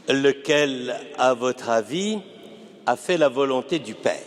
lequel, à votre avis, a fait la volonté du Père?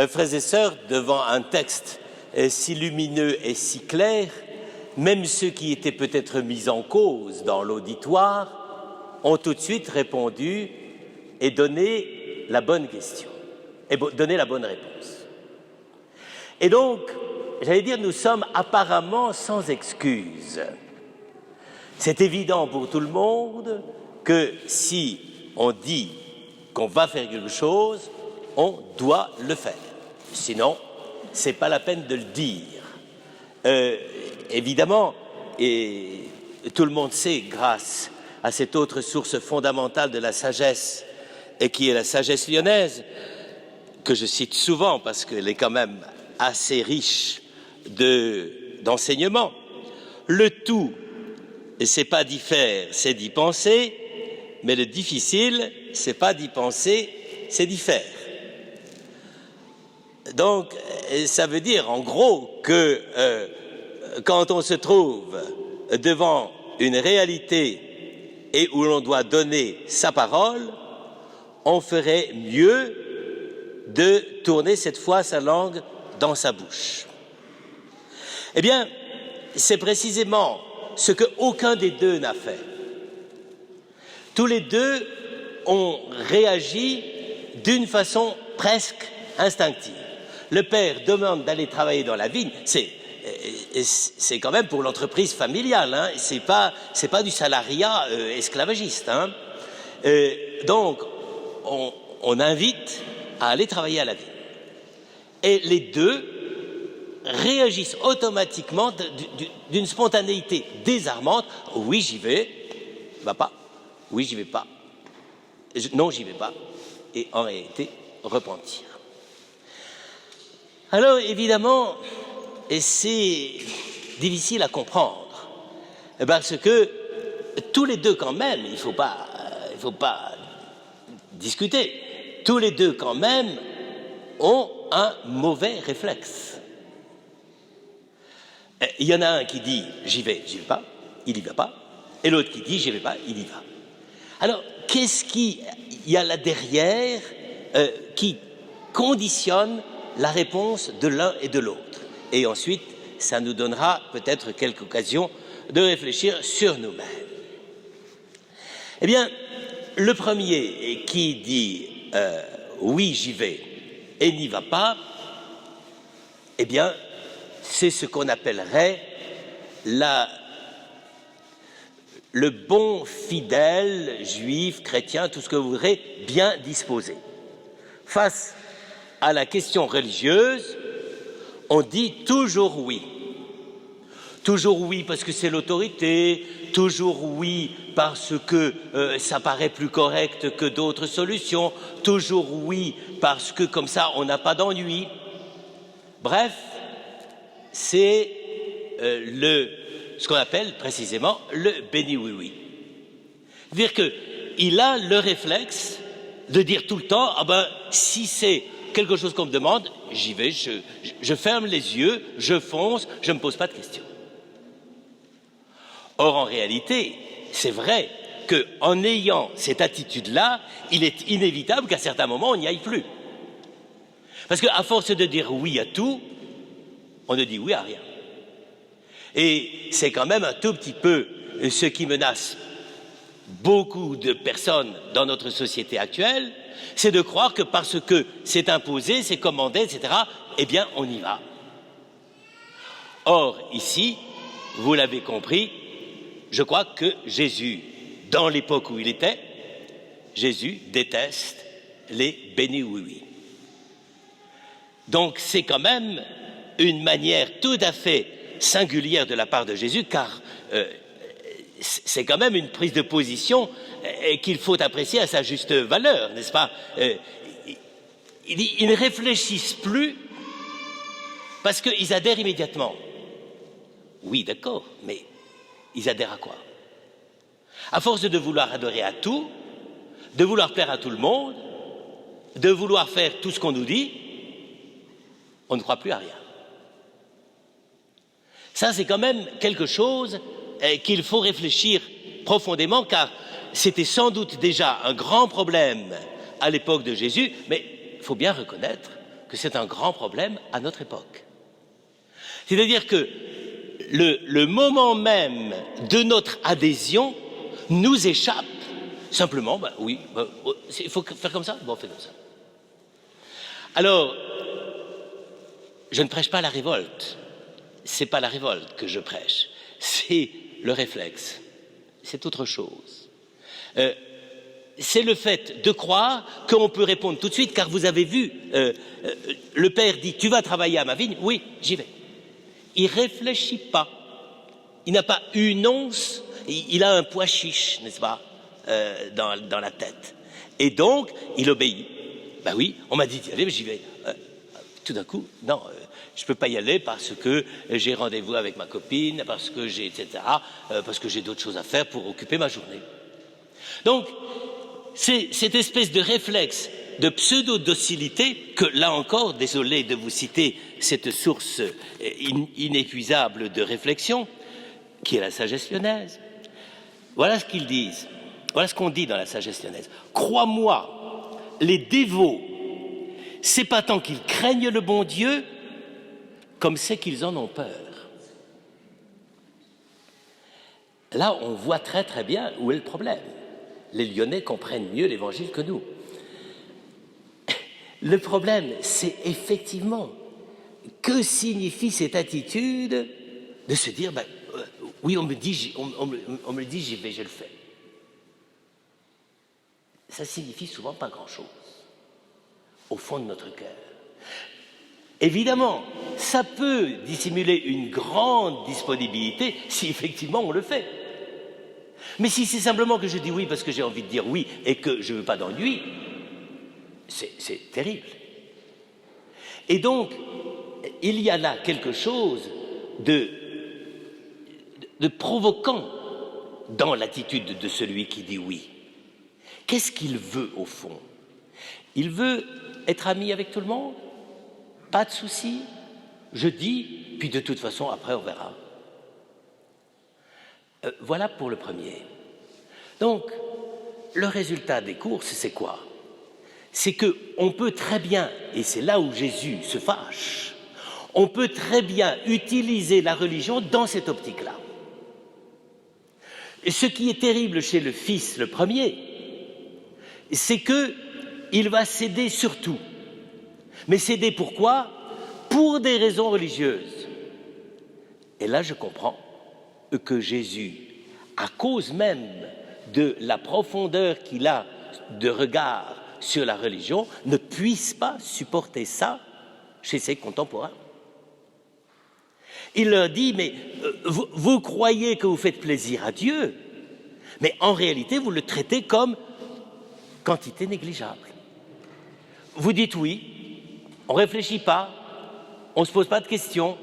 Frères et sœurs, devant un texte si lumineux et si clair, même ceux qui étaient peut-être mis en cause dans l'auditoire ont tout de suite répondu et donné la bonne question, et donné la bonne réponse. Et donc, j'allais dire, nous sommes apparemment sans excuse. C'est évident pour tout le monde que si on dit qu'on va faire quelque chose, on doit le faire. Sinon, ce n'est pas la peine de le dire. Évidemment, et tout le monde sait, grâce à cette autre source fondamentale de la sagesse, et qui est la sagesse lyonnaise, que je cite souvent parce qu'elle est quand même assez riche d'enseignements. Le tout, c'est pas d'y faire, c'est d'y penser, mais le difficile, c'est pas d'y penser, c'est d'y faire. Donc, ça veut dire en gros que quand on se trouve devant une réalité et où l'on doit donner sa parole, on ferait mieux de tourner cette fois sa langue dans sa bouche. Eh bien, c'est précisément ce qu'aucun des deux n'a fait. Tous les deux ont réagi d'une façon presque instinctive. Le père demande d'aller travailler dans la vigne, c'est quand même pour l'entreprise familiale, hein, c'est pas du salariat esclavagiste. Hein. Donc, on invite à aller travailler à la vigne. Et les deux réagissent automatiquement d'une spontanéité désarmante. Oui, j'y vais. Va pas. Oui, j'y vais pas. Non, j'y vais pas. Et en réalité, repentir. Alors, évidemment, et c'est difficile à comprendre, parce que tous les deux quand même, il faut pas discuter, tous les deux quand même ont un mauvais réflexe. Il y en a un qui dit « j'y vais pas », il n'y va pas, et l'autre qui dit « j'y vais pas », il y va. Alors, qu'est-ce qu'il y a là derrière qui conditionne la réponse de l'un et de l'autre? Et ensuite, ça nous donnera peut-être quelques occasions de réfléchir sur nous-mêmes. Eh bien, le premier qui dit oui, j'y vais et n'y va pas, eh bien, c'est ce qu'on appellerait le bon fidèle, juif, chrétien, tout ce que vous voudrez, bien disposé. Face à la question religieuse, on dit toujours oui. Toujours oui parce que c'est l'autorité, toujours oui parce que ça paraît plus correct que d'autres solutions, toujours oui parce que comme ça on n'a pas d'ennui. Bref, c'est ce qu'on appelle précisément le béni oui-oui. C'est-à-dire qu'il a le réflexe de dire tout le temps, ah ben si c'est quelque chose qu'on me demande, j'y vais, je ferme les yeux, je fonce, je ne me pose pas de questions. Or, en réalité, c'est vrai qu'en ayant cette attitude-là, il est inévitable qu'à certains moments, on n'y aille plus. Parce qu'à force de dire oui à tout, on ne dit oui à rien. Et c'est quand même un tout petit peu ce qui menace beaucoup de personnes dans notre société actuelle, c'est de croire que parce que c'est imposé, c'est commandé, etc., eh bien, on y va. Or, ici, vous l'avez compris, je crois que Jésus, dans l'époque où il était, Jésus déteste les bénis oui-oui. Donc, c'est quand même une manière tout à fait singulière de la part de Jésus, car c'est quand même une prise de position qu'il faut apprécier à sa juste valeur, n'est-ce pas? Ils ne réfléchissent plus parce qu'ils adhèrent immédiatement. Oui, d'accord, mais ils adhèrent à quoi? À force de vouloir adorer à tout, de vouloir plaire à tout le monde, de vouloir faire tout ce qu'on nous dit, on ne croit plus à rien. Ça, c'est quand même quelque chose qu'il faut réfléchir profondément, car c'était sans doute déjà un grand problème à l'époque de Jésus, mais il faut bien reconnaître que c'est un grand problème à notre époque. C'est-à-dire que le moment même de notre adhésion nous échappe. Simplement, il faut faire comme ça, bon, on fait comme ça. Alors, je ne prêche pas la révolte. C'est pas la révolte que je prêche, c'est le réflexe. C'est autre chose. C'est le fait de croire qu'on peut répondre tout de suite, car vous avez vu, le père dit « Tu vas travailler à ma vigne ?» Oui, j'y vais. Il réfléchit pas. Il n'a pas une once, il a un pois chiche, n'est-ce pas, dans la tête. Et donc, il obéit. Ben oui, on m'a dit d'y aller, mais j'y vais. Tout d'un coup, non, je ne peux pas y aller parce que j'ai rendez-vous avec ma copine, parce que j'ai, etc., parce que j'ai d'autres choses à faire pour occuper ma journée. Donc, c'est cette espèce de réflexe de pseudo-docilité que, là encore, désolé de vous citer cette source inépuisable de réflexion, qui est la sagesse lyonnaise. Voilà ce qu'ils disent, voilà ce qu'on dit dans la sagesse lyonnaise. Crois-moi, les dévots, c'est pas tant qu'ils craignent le bon Dieu, comme c'est qu'ils en ont peur. Là, on voit très très bien où est le problème. Les Lyonnais comprennent mieux l'Évangile que nous. Le problème, c'est effectivement, que signifie cette attitude de se dire, oui, on me le dit, j'y vais, je le fais. Ça signifie souvent pas grand-chose, au fond de notre cœur. Évidemment, ça peut dissimuler une grande disponibilité si effectivement on le fait. Mais si c'est simplement que je dis oui parce que j'ai envie de dire oui et que je ne veux pas d'ennui, c'est terrible. Et donc, il y a là quelque chose de provoquant dans l'attitude de celui qui dit oui. Qu'est-ce qu'il veut au fond? Il veut être ami avec tout le monde? Pas de souci, je dis, puis de toute façon, après on verra. Voilà pour le premier. Donc, le résultat des courses, c'est quoi? C'est qu'on peut très bien, et c'est là où Jésus se fâche, on peut très bien utiliser la religion dans cette optique-là. Et ce qui est terrible chez le Fils, le premier, c'est qu'il va céder sur tout. Mais céder pourquoi? Pour des raisons religieuses. Et là, je comprends que Jésus, à cause même de la profondeur qu'il a de regard sur la religion, ne puisse pas supporter ça chez ses contemporains. Il leur dit, mais vous croyez que vous faites plaisir à Dieu, mais en réalité, vous le traitez comme quantité négligeable. Vous dites oui, on ne réfléchit pas, on ne se pose pas de questions.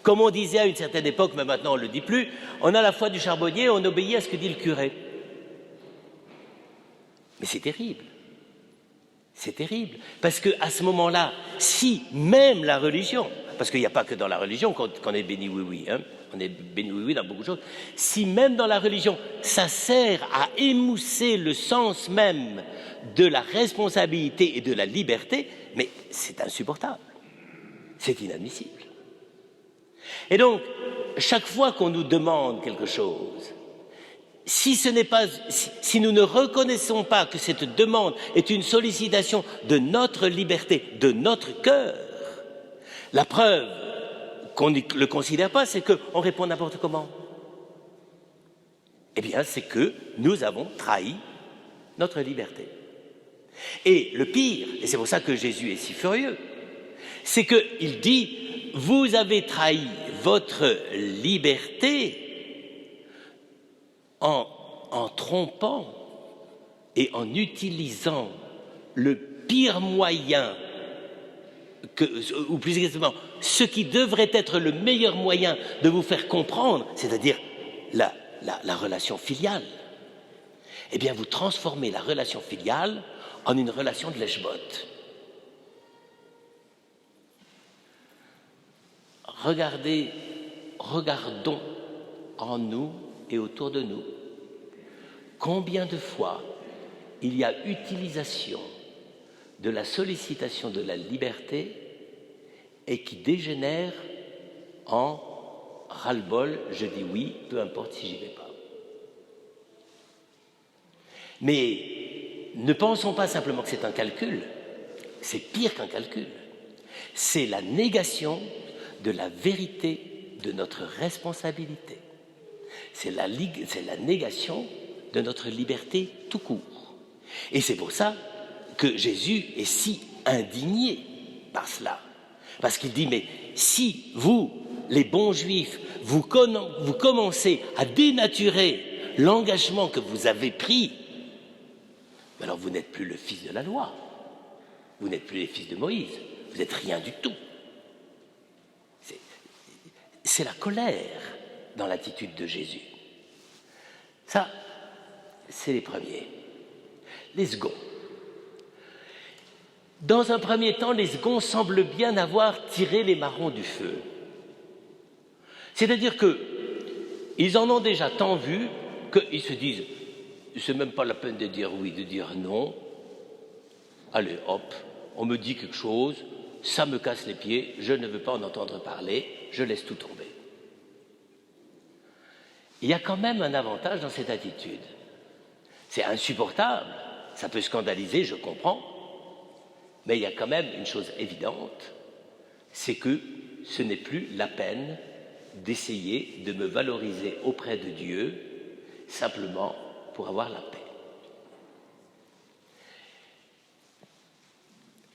Comme on disait à une certaine époque, mais maintenant on ne le dit plus, on a la foi du charbonnier, on obéit à ce que dit le curé. Mais c'est terrible. C'est terrible. Parce qu'à ce moment-là, si même la religion, parce qu'il n'y a pas que dans la religion qu'on est béni oui-oui, hein, on est béni oui-oui dans beaucoup de choses, si même dans la religion, ça sert à émousser le sens même de la responsabilité et de la liberté, mais c'est insupportable. C'est inadmissible. Et donc, chaque fois qu'on nous demande quelque chose, si nous ne reconnaissons pas que cette demande est une sollicitation de notre liberté, de notre cœur, la preuve qu'on ne le considère pas, c'est qu'on répond n'importe comment. Eh bien, c'est que nous avons trahi notre liberté. Et le pire, et c'est pour ça que Jésus est si furieux, c'est qu'il dit, vous avez trahi votre liberté en trompant et en utilisant le pire moyen, ou plus exactement, ce qui devrait être le meilleur moyen de vous faire comprendre, c'est-à-dire la relation filiale. Eh bien, vous transformez la relation filiale en une relation de lèche-botte. Regardons en nous et autour de nous Combien de fois il y a utilisation de la sollicitation de la liberté et qui dégénère en ras-le-bol, je dis oui, peu importe si j'y vais pas. Mais ne pensons pas simplement que c'est un calcul, c'est pire qu'un calcul. C'est la négation de la vérité de notre responsabilité. C'est la négation de notre liberté tout court. Et c'est pour ça que Jésus est si indigné par cela. Parce qu'il dit, mais si vous, les bons juifs, vous commencez à dénaturer l'engagement que vous avez pris, alors vous n'êtes plus le fils de la loi, vous n'êtes plus les fils de Moïse, vous n'êtes rien du tout. C'est la colère dans l'attitude de Jésus. Ça, c'est les premiers. Les seconds. Dans un premier temps, les seconds semblent bien avoir tiré les marrons du feu. C'est-à-dire qu'ils en ont déjà tant vu qu'ils se disent « c'est même pas la peine de dire oui, de dire non. Allez, hop, on me dit quelque chose, ça me casse les pieds, je ne veux pas en entendre parler, je laisse tout tomber. » Il y a quand même un avantage dans cette attitude. C'est insupportable, ça peut scandaliser, je comprends, mais il y a quand même une chose évidente, c'est que ce n'est plus la peine d'essayer de me valoriser auprès de Dieu simplement pour avoir la paix.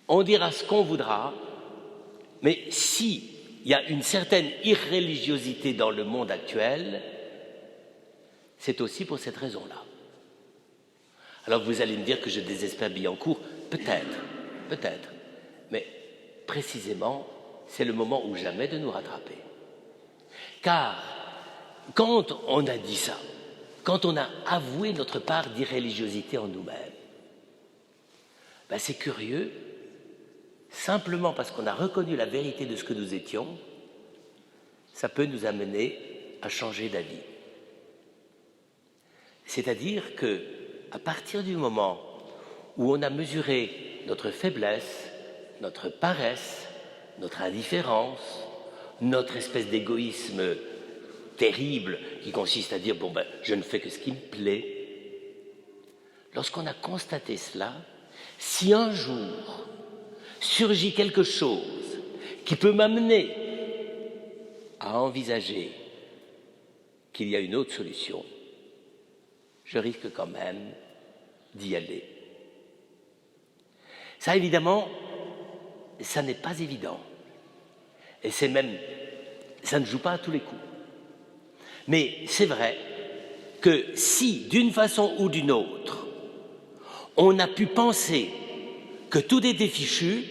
On dira ce qu'on voudra, mais s'il y a une certaine irréligiosité dans le monde actuel, c'est aussi pour cette raison-là. Alors vous allez me dire que je désespère Billancourt, peut-être, mais précisément, c'est le moment ou jamais de nous rattraper. Car quand on a dit ça, quand on a avoué notre part d'irréligiosité en nous-mêmes, c'est curieux, simplement parce qu'on a reconnu la vérité de ce que nous étions, ça peut nous amener à changer d'avis. C'est-à-dire qu'à partir du moment où on a mesuré notre faiblesse, notre paresse, notre indifférence, notre espèce d'égoïsme terrible qui consiste à dire je ne fais que ce qui me plaît. Lorsqu'on a constaté cela, si un jour surgit quelque chose qui peut m'amener à envisager qu'il y a une autre solution, je risque quand même d'y aller. Ça, évidemment, ça n'est pas évident. Et c'est même, ça ne joue pas à tous les coups. Mais c'est vrai que si, d'une façon ou d'une autre, on a pu penser que tout était fichu,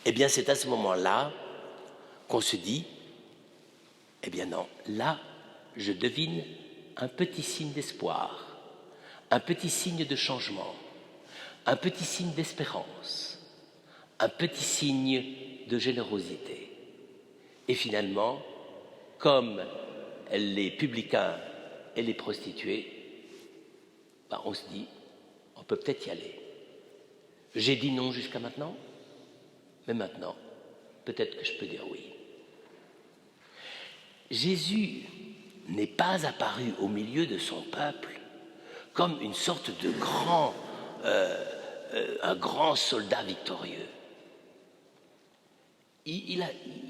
eh bien c'est à ce moment-là qu'on se dit, eh bien non, là, je devine un petit signe d'espoir, un petit signe de changement, un petit signe d'espérance, un petit signe de générosité. Et finalement, comme les publicains et les prostituées, on se dit, on peut peut-être y aller. J'ai dit non jusqu'à maintenant, mais maintenant, peut-être que je peux dire oui. Jésus n'est pas apparu au milieu de son peuple comme une sorte de un grand soldat victorieux. Il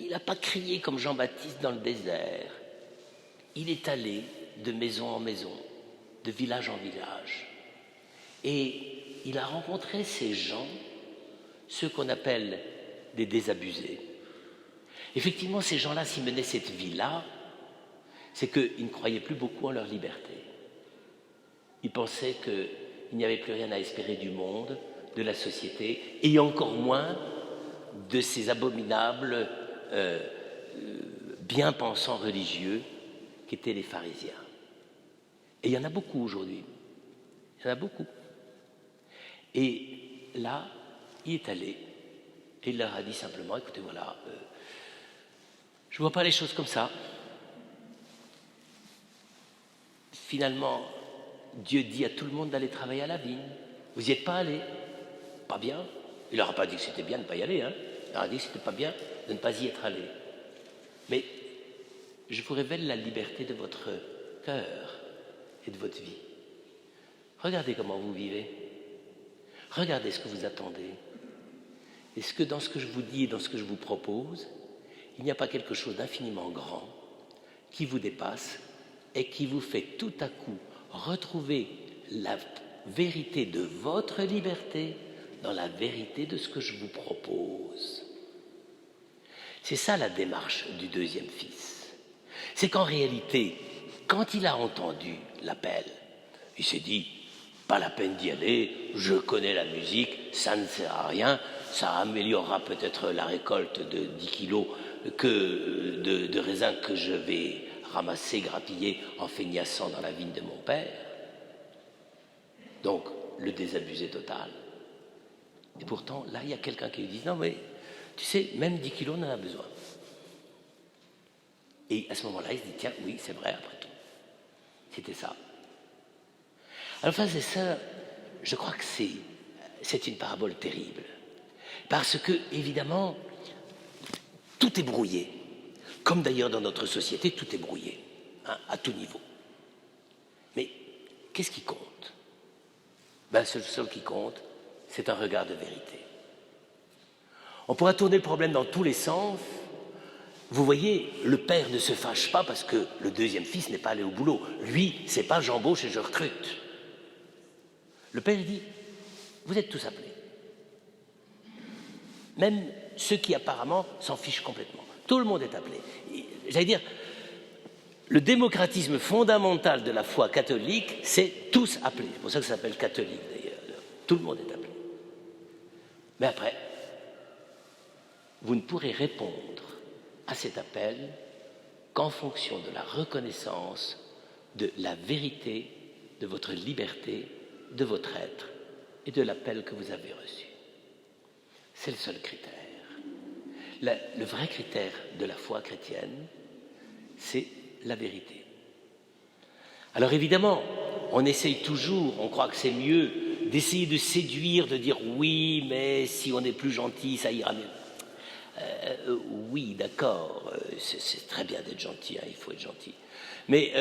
n'a pas crié comme Jean-Baptiste dans le désert. Il est allé de maison en maison, de village en village. Et il a rencontré ces gens, ceux qu'on appelle des désabusés. Effectivement, ces gens-là, s'ils menaient cette vie-là, c'est qu'ils ne croyaient plus beaucoup en leur liberté. Ils pensaient qu'il n'y avait plus rien à espérer du monde, de la société, et encore moins de ces abominables bien-pensants religieux qu'étaient les pharisiens. Et il y en a beaucoup aujourd'hui. Il y en a beaucoup. Et là, il est allé et il leur a dit simplement, écoutez, voilà, je ne vois pas les choses comme ça. finalement, Dieu dit à tout le monde d'aller travailler à la vigne. Vous n'y êtes pas allé? Pas bien. Il n'aura pas dit que c'était bien de ne pas y aller, hein. Il aura dit que c'était pas bien de ne pas y être allé. Mais je vous révèle la liberté de votre cœur et de votre vie. Regardez comment vous vivez. Regardez ce que vous attendez. Est-ce que dans ce que je vous dis et dans ce que je vous propose, il n'y a pas quelque chose d'infiniment grand qui vous dépasse et qui vous fait tout à coup retrouver la vérité de votre liberté dans la vérité de ce que je vous propose? C'est ça la démarche du deuxième fils. C'est qu'en réalité, quand il a entendu l'appel, il s'est dit, pas la peine d'y aller, je connais la musique, ça ne sert à rien, ça améliorera peut-être la récolte de 10 kilos de raisins que je vais ramasser, grappiller en feignassant dans la vigne de mon père. Donc, le désabusé total. Et pourtant, là, il y a quelqu'un qui lui dit, non mais, tu sais, même 10 kilos, on en a besoin. Et à ce moment-là, il se dit, tiens, oui, c'est vrai, après tout. C'était ça. Alors, frères et sœurs, je crois que c'est une parabole terrible. Parce que, évidemment, tout est brouillé. Comme d'ailleurs dans notre société, tout est brouillé, hein, à tout niveau. Mais qu'est-ce qui compte? Ben, ce seul qui compte, c'est un regard de vérité. On pourra tourner le problème dans tous les sens. Vous voyez, le père ne se fâche pas parce que le deuxième fils n'est pas allé au boulot. Lui, c'est pas j'embauche et je recrute. Le père dit, vous êtes tous appelés. Même ceux qui apparemment s'en fichent complètement. Tout le monde est appelé. J'allais dire, le démocratisme fondamental de la foi catholique, c'est tous appelés. C'est pour ça que ça s'appelle catholique d'ailleurs. Tout le monde est appelé. Mais après, vous ne pourrez répondre à cet appel qu'en fonction de la reconnaissance de la vérité, de votre liberté, de votre être et de l'appel que vous avez reçu. C'est le seul critère. Le vrai critère de la foi chrétienne, c'est la vérité. Alors évidemment, on essaye toujours, on croit que c'est mieux d'essayer de séduire, de dire oui, mais si on est plus gentil, ça ira mieux. Oui, d'accord, c'est très bien d'être gentil, hein, il faut être gentil. Mais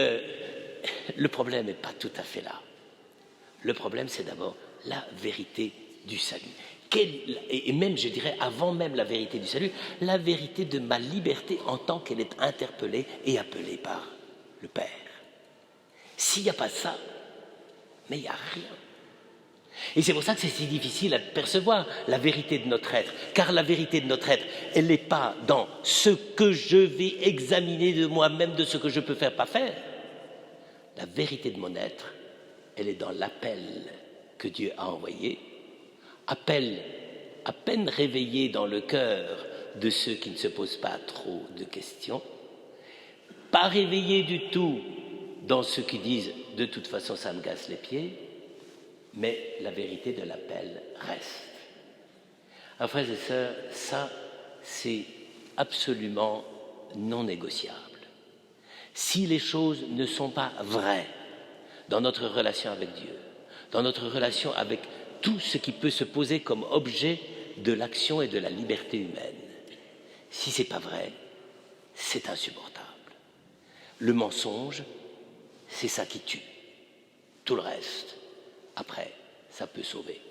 le problème n'est pas tout à fait là. Le problème, c'est d'abord la vérité du salut. Et même, je dirais, avant même la vérité du salut, la vérité de ma liberté en tant qu'elle est interpellée et appelée par le Père. S'il n'y a pas ça, mais il n'y a rien. Et c'est pour ça que c'est si difficile à percevoir la vérité de notre être. Car la vérité de notre être, elle n'est pas dans ce que je vais examiner de moi-même, de ce que je peux faire, pas faire. La vérité de mon être, elle est dans l'appel que Dieu a envoyé. Appel à peine réveillé dans le cœur de ceux qui ne se posent pas trop de questions, pas réveillé du tout dans ceux qui disent « de toute façon ça me casse les pieds », mais la vérité de l'appel reste. Alors frères et sœurs, ça c'est absolument non négociable. Si les choses ne sont pas vraies dans notre relation avec Dieu, dans notre relation avec tout ce qui peut se poser comme objet de l'action et de la liberté humaine. Si ce n'est pas vrai, c'est insupportable. Le mensonge, c'est ça qui tue. Tout le reste, après, ça peut sauver.